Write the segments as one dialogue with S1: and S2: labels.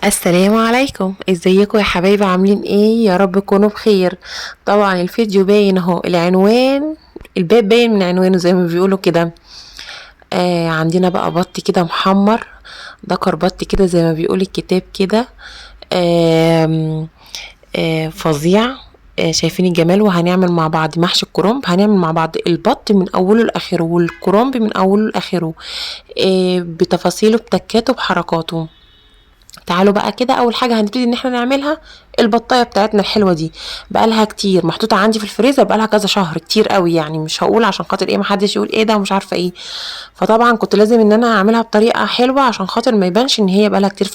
S1: السلام عليكم، ازيكم يا حبايبي؟ عاملين ايه؟ يا رب تكونوا بخير. طبعا الفيديو باين اهو، العنوان الباب باين من عنوانه زي ما بيقولوا كده. عندنا بقى بط كده محمر، ذكر بط كده زي ما بيقول الكتاب كده. آم، فظيع. شايفين الجمال؟ وهنعمل مع بعض محشي الكرنب، هنعمل مع بعض البط من اوله لاخره والكرنب من اوله لاخره، بتفاصيله بتكاته بحركاته. تعالوا بقى كده، اول حاجه هنبتدي ان احنا نعملها البطايه بتاعتنا الحلوه دي. بقالها كتير محطوطه عندي في الفريزر، بقالها كذا شهر، كتير قوي يعني. مش هقول عشان خاطر ايه محدش يقول ايه ده ومش عارفه ايه. فطبعا كنت لازم ان انا اعملها بطريقه حلوه عشان خاطر ما يبانش ان هي بقالها كتير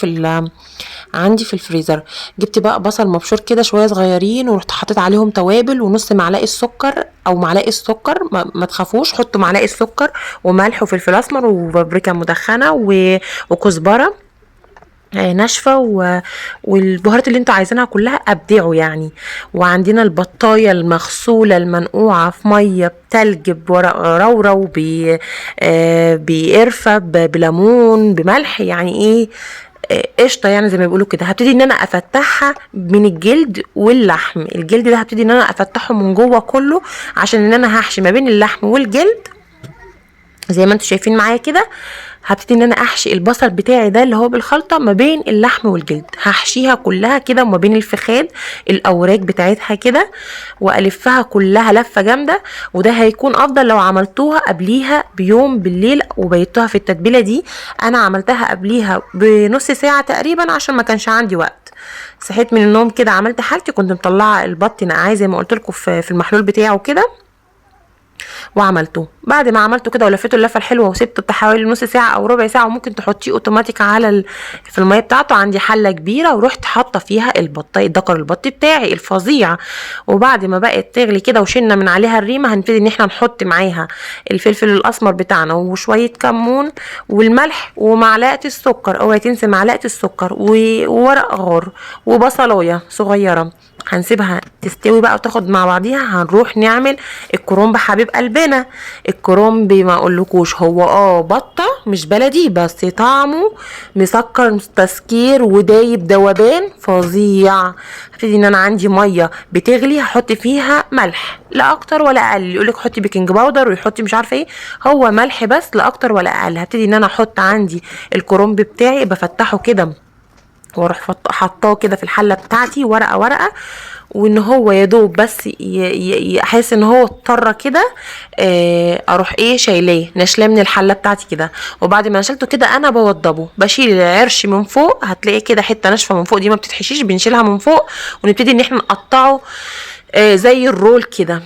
S1: عندي في الفريزر. جبت بقى بصل مبشور كده شويه صغيرين، ورحت حطيت عليهم توابل ونص معلقه سكر او معلقه سكر. ما تخافوش، حطوا معلقه سكر وملح وفلفل اسمر وبابريكا مدخنه وكزبره ناشفه والبهارات اللي انتوا عايزينها كلها ابدعوا يعني. وعندنا البطايه المغسوله المنقوعه في ميه بتلج بورق رورو بقرفه بليمون بملح يعني ايه، قشطه يعني زي ما بيقولوا كده. هبتدي ان انا افتحها من الجلد واللحم. الجلد ده هبتدي ان انا افتحه من جوه كله، عشان ان انا هحشي ما بين اللحم والجلد زي ما انتوا شايفين معايا كده. هبتدي ان انا احشي البصل بتاعي ده اللي هو بالخلطه ما بين اللحم والجلد، هحشيها كلها كده وما بين الفخاد الاوراق بتاعتها كده، والفها كلها لفه جامده. وده هيكون افضل لو عملتوها قبليها بيوم بالليل وبيتوها في التتبيله دي. انا عملتها قبليها بنص ساعه تقريبا عشان ما كانش عندي وقت. صحيت من النوم كده، عملت حالتي، كنت مطلعه البط نقعاه زي ما قلت لكم في المحلول بتاعه كده، وعملته. بعد ما عملته كده ولفيته اللفه الحلوه وسبته بتاع حوالي نص ساعه او ربع ساعه، وممكن تحطيه اوتوماتيك على في الميه بتاعته. عندي حله كبيره ورحت حاطه فيها البطايه دكر البط بتاعي الفظيع. وبعد ما بقت تغلي كده وشلنا من عليها الريمه، هنبتدي ان احنا نحط معاها الفلفل الاسمر بتاعنا وشويه كمون والملح ومعلقه السكر، اوعي تنسي معلقه السكر وورق غار وبصلايه صغيره. هنسيبها تستوي بقى وتاخد مع بعضيها. هنروح نعمل الكرنب حبيب قلبنا. الكرنب ما اقولكوش، هو بطه مش بلدي، بس طعمه مسكر تسكير ودايب دوبان فظيع. هبتدي ان انا عندي ميه بتغلي، هحط فيها ملح لا اكتر ولا اقل. يقولك حطي بيكنج باودر ويحطي مش عارفه ايه، هو ملح بس لا اكتر ولا اقل. هبتدي ان انا احط عندي الكرنب بتاعي بفتحه كده، واروح حطاه كده في الحله بتاعتي ورقه ورقه، وان هو يا دوب بس احس ان هو اضطر كده. اروح ايه شايلاه نشلاه من الحله بتاعتي كده. وبعد ما نشلته كده انا بوضبه، بشيل العرش من فوق، هتلاقي كده حته ناشفه من فوق دي ما بتتحشيش، بنشيلها من فوق ونبتدي ان احنا نقطعه زي الرول كده،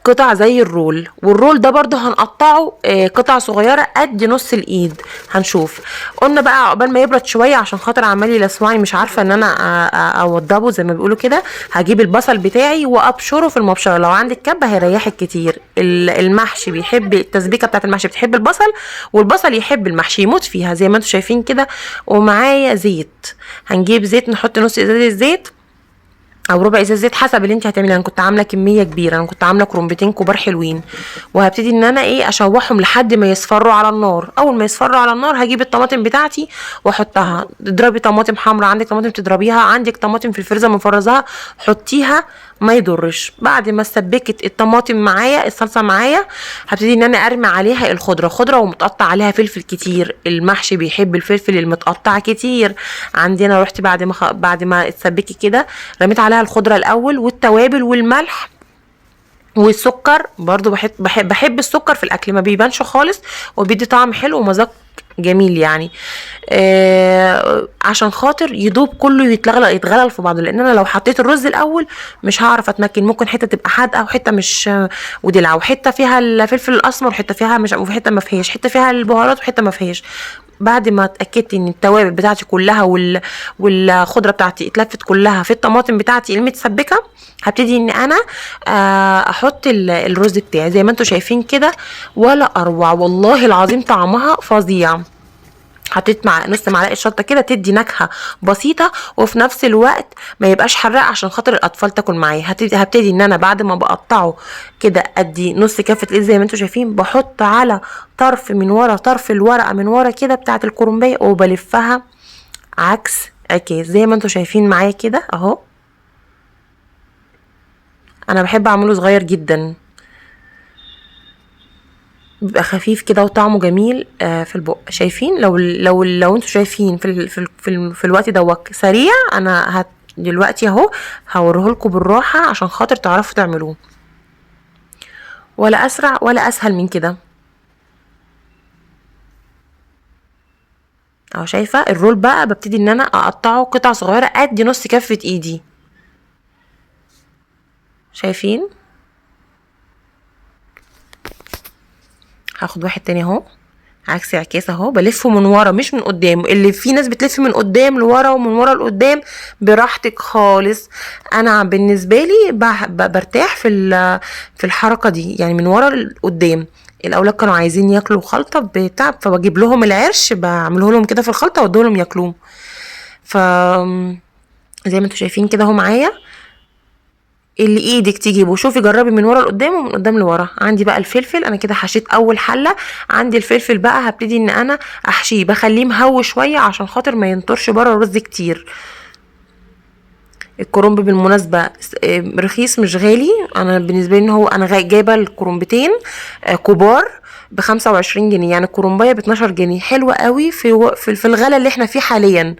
S1: قطع زي الرول. والرول ده برضو هنقطعه قطع صغيرة قد نص الايد. هنشوف. قلنا بقى عقبال ما يبرد شوية عشان خاطر عمال يلسوعني مش عارفة ان انا اوضبه زي ما بيقولوا كده. هجيب البصل بتاعي وابشره في المبشرة. لو عندك كبة هيريحك كتير. المحشي بيحب التسبيكة بتاعت المحشي، بتحب البصل والبصل يحب المحشي يموت فيها زي ما انتم شايفين كده. ومعايا زيت، هنجيب زيت نحط نص ازازة زيت او ربع ازازه زيت حسب اللي انت هتعملي. انا كنت عامله كميه كبيره، انا كنت عامله كرنبتين كبار حلوين. وهبتدي ان انا اشوحهم لحد ما يصفروا على النار. اول ما يصفروا على النار هجيب الطماطم بتاعتي واحطها. تضربي طماطم حمراء، عندك طماطم تضربيها، عندك طماطم في الفريزر مفرزاها حطيها ما يضرش. بعد ما سبكت الطماطم معايا الصلصه معايا، هبتدي ان انا ارمي عليها خضره ومتقطع عليها فلفل كتير. المحشي بيحب الفلفل المتقطع كتير. عندنا رحت بعد ما اتسبكي كده، رميت عليها الخضره الاول والتوابل والملح والسكر. برضو بحب السكر في الاكل، ما بيبانش خالص وبيدي طعم حلو ومذاق جميل يعني. عشان خاطر يدوب كله يتغلل في بعضه، لان انا لو حطيت الرز الاول مش هعرف اتمكن. ممكن حته تبقى حادقه وحته مش ودلع، وحته فيها الفلفل الاسمر وحته فيها مش، وحته ما فيهاش، حته فيها البهارات وحته ما فيهاش. بعد ما اتاكدت ان التوابل بتاعتي كلها والخضره بتاعتي اتلفت كلها في الطماطم بتاعتي المتسبكه، هبتدي ان انا احط الرز بتاعي زي ما انتم شايفين كده. ولا اروع والله العظيم، طعمها فظيع. حطيت مع نص معلقه شطه كده تدي نكهه بسيطه وفي نفس الوقت ما يبقاش حراق عشان خاطر الاطفال تاكل معايا. هبتدي ان انا بعد ما بقطعه كده ادي نص كافه ايد زي ما انتم شايفين، بحط على طرف من ورا، طرف الورقه من ورا كده بتاعه الكرنبيه، وبلفها عكس عكاز زي ما انتوا شايفين معايا كده اهو. انا بحب اعمله صغير جدا، بيبقى خفيف كده وطعمه جميل في البق. شايفين؟ لو انتوا شايفين في الوقت دوت سريع، انا دلوقتي اهو هوريهولكوا بالراحه عشان خاطر تعرفوا تعملوه، ولا اسرع ولا اسهل من كده. اهو شايفه الرول بقى ببتدي ان انا اقطعه قطع صغيره قد نص كفه ايدي. شايفين؟ هاخد واحد تاني اهو عكس عكاس اهو، بلفه من ورا مش من قدام. اللي في ناس بتلف من قدام لورا ومن ورا لقدام، براحتك خالص. انا بالنسبه لي برتاح في الحركه دي، يعني من ورا لقدام. الاولاد كانوا عايزين ياكلوا خلطه بتاع، فبجيب لهم العرش بعمله لهم كده في الخلطه واديه لهم ياكلوه. ف زي ما انتوا شايفين كده اهو معايا، اللي ايدك تجيبه. شوفي جربي من ورا لقدام ومن قدام لورا. عندي بقى الفلفل، انا كده حشيت اول حله. عندي الفلفل بقى هبتدي ان انا احشيه، بخليه مهوي شويه عشان خاطر ما ينطرش بره الرز كتير. الكرنب بالمناسبه رخيص مش غالي. انا بالنسبه لي هو انا جايبه الكرنبتين كبار ب25 جنيه، يعني الكرنبايه ب12 جنيه. حلوه قوي في الغلا اللي احنا فيه حاليا.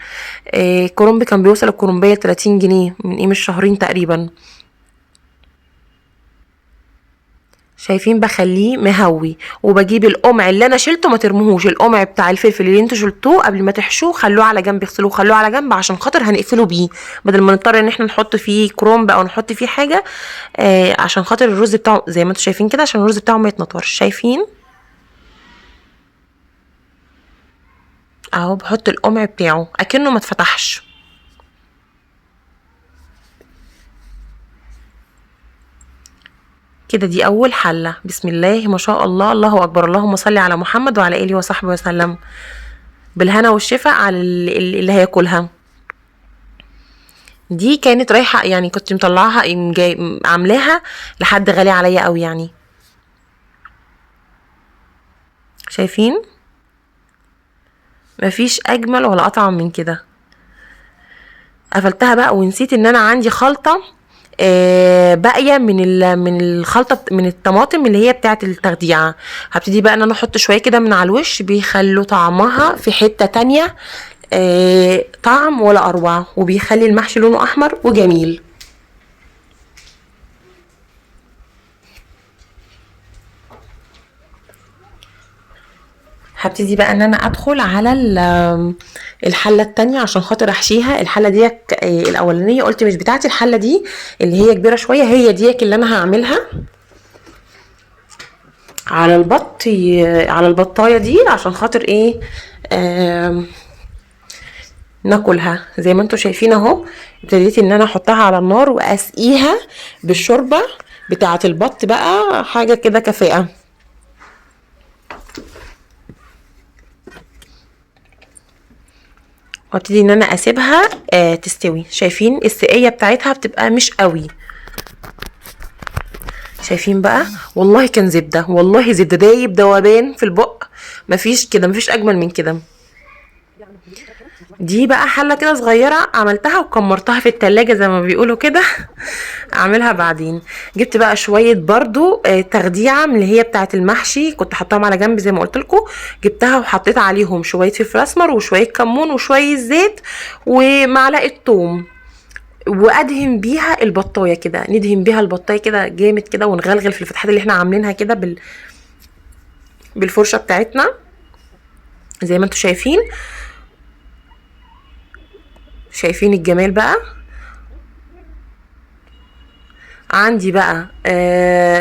S1: الكرنب كان بيوصل الكرنبايه 30 جنيه من قيمه شهرين تقريبا. شايفين؟ بخليه مهوي، وبجيب القمع اللي انا شلته ما ترموهوش. القمع بتاع الفلفل اللي انتوا شلتوه قبل ما تحشوه خلوه على جنب، اغسلوه خلوه على جنب عشان خاطر هنقفله بيه، بدل ما نضطر ان احنا نحط فيه كرومب او نحط فيه حاجه. عشان خاطر الرز بتاعه زي ما انتوا شايفين كده، عشان الرز بتاعه ما يتنطرش. شايفين؟ اهو بحط القمع بتاعه اكنه ما اتفتحش. كده دي اول حله. بسم الله ما شاء الله، الله اكبر، اللهم صل على محمد وعلى اله وصحبه وسلم. بالهنا والشفاء على اللي هياكلها. دي كانت رايحه يعني، كنت مطلعها عاملاها لحد غالي عليا قوي يعني. شايفين؟ مفيش اجمل ولا اطعم من كده. قفلتها بقى ونسيت ان انا عندي خلطه باقيه من الخلطه من الطماطم اللي هي بتاعه التخديعه. هبتدي بقى ان انا احط شويه كده من على الوش، بيخلوا طعمها في حته تانية طعم ولا اروع، وبيخلي المحشي لونه احمر وجميل. هبتدي بقى ان انا ادخل على الحله التانية عشان خاطر احشيها. الحله دي الاولانيه قلت مش بتاعتي، الحله دي اللي هي كبيره شويه هي دي اللي انا هعملها على على البطايه دي عشان خاطر ايه ناكلها. زي ما انتوا شايفين اهو، ابتديت ان انا احطها على النار واسقيها بالشوربه بتاعه البط بقى، حاجه كده كفاءه. وابتدي ان انا اسيبها تستوي. شايفين السقيه بتاعتها بتبقى مش قوي. شايفين بقى؟ والله كان زبده، والله زبده دايب دوبان في البق. مفيش كده، مفيش اجمل من كده. دي بقى حله كده صغيره عملتها وكمرتها في التلاجة زي ما بيقولوا كده. اعملها بعدين. جبت بقى شويه برضو تخديعه من اللي هي بتاعه المحشي، كنت حطاهم على جنب زي ما قلت لكم. جبتها وحطيت عليهم شويه فلفل اسمر وشويه كمون وشويه زيت ومعلقه ثوم، وادهن بيها البطايه كده. ندهن بيها البطايه كده جامد كده، ونغلغل في الفتحات اللي احنا عاملينها كده بالفرشه بتاعتنا زي ما انتوا شايفين. شايفين الجمال بقى؟ عندي بقى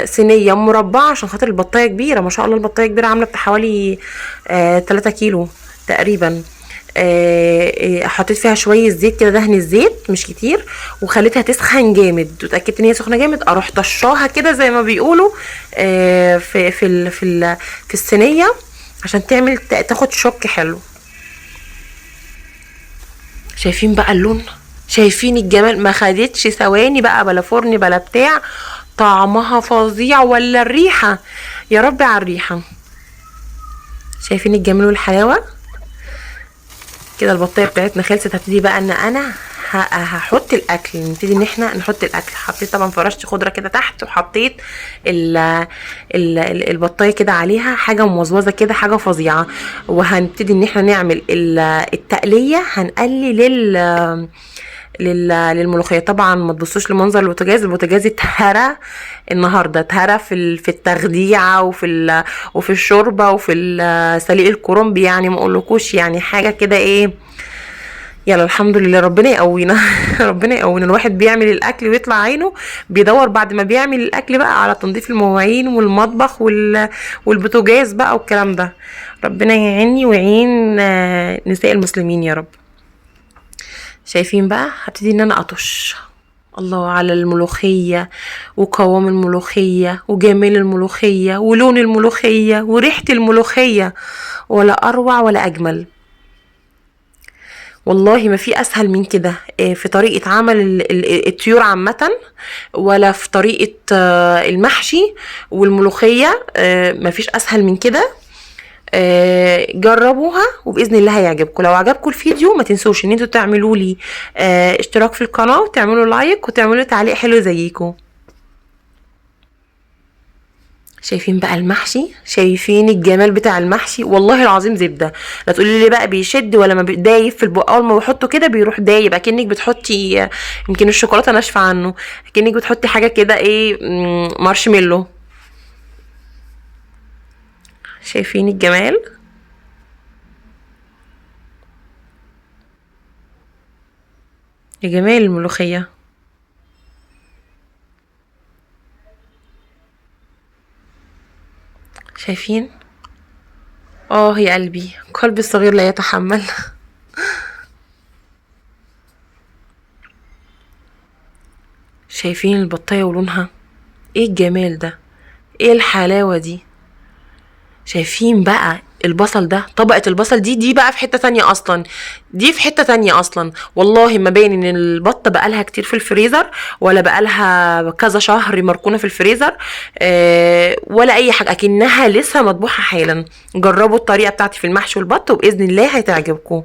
S1: صينيه مربعه عشان خاطر البطايه كبيره ما شاء الله. البطايه كبيره، عامله بتاع حوالي 3 كيلو تقريبا. حطيت فيها شويه زيت كده، دهن الزيت مش كتير، وخليتها تسخن جامد، وتاكدت ان هي سخنه جامد. اروح طشاها كده زي ما بيقولوا في الصينيه عشان تاخد شوك حلو. شايفين بقى اللون؟ شايفين الجمال؟ ما خدتش ثواني بقى، بلا فرن بلا بتاع، طعمها فظيع. ولا الريحه، يا ربي على الريحه. شايفين الجمال والحلاوه؟ كده البطايه بتاعتنا خلصت. هبتدي بقى ان انا هحط الاكل، نبتدي ان احنا نحط الاكل. حطيت طبعا فرشت خضره كده تحت، وحطيت البطايه كده عليها حاجه موزوزه كده، حاجه فظيعه. وهنبتدي ان احنا نعمل التقليه. هنقلي للملوخيه. طبعا ما تبصوش لمنظر البوتاجاز اتهرى النهارده، اتهرى في التخديعه وفي الشوربه وفي سليق الكرنب، يعني ما اقولكوش يعني حاجه كده ايه. يلا الحمد لله، ربنا يقوينا. ربنا يقوينا. الواحد بيعمل الاكل ويطلع عينه، بيدور بعد ما بيعمل الاكل بقى على تنظيف المواعين والمطبخ والبوتاجاز بقى والكلام ده. ربنا يعيني ويعين نساء المسلمين يا رب. شايفين بقى هبتدي ان انا اطش. الله على الملوخية وقوام الملوخية وجمال الملوخية ولون الملوخية وريحة الملوخية، ولا اروع ولا اجمل. والله ما في اسهل من كده في طريقة عمل الطيور عامة، ولا في طريقة المحشي والملوخية. ما فيش اسهل من كده. جربوها وباذن الله هيعجبكم. لو عجبكم الفيديو ما تنسوش ان انتوا تعملوا لي اشتراك في القناه، وتعملوا لايك، وتعملوا تعليق حلو زيكم. شايفين بقى المحشي؟ شايفين الجمال بتاع المحشي؟ والله العظيم زبده. لا تقولي لي بقى بيشد ولا ما دايب في البق. اول ما بحطه كده بيروح دايب، اكنك بتحطي يمكن الشوكولاته ناشفه عنه، اكنك بتحطي حاجه كده ايه، مارشميلو. شايفين الجمال؟ يا جمال الملوخيه. شايفين؟ يا قلبي، قلبي الصغير لا يتحمل. شايفين البطايه ولونها؟ ايه الجمال ده، ايه الحلاوه دي. شايفين بقى البصل ده؟ طبقة البصل دي بقى في حتة تانية اصلا، دي في حتة تانية اصلا. والله ما باين ان البطة بقالها كتير في الفريزر، ولا بقالها كذا شهر مركونة في الفريزر، ولا اي حاجة، اكنها لسه مطبوحة حالا. جربوا الطريقة بتاعتي في المحشي والبط وباذن الله هتعجبكم.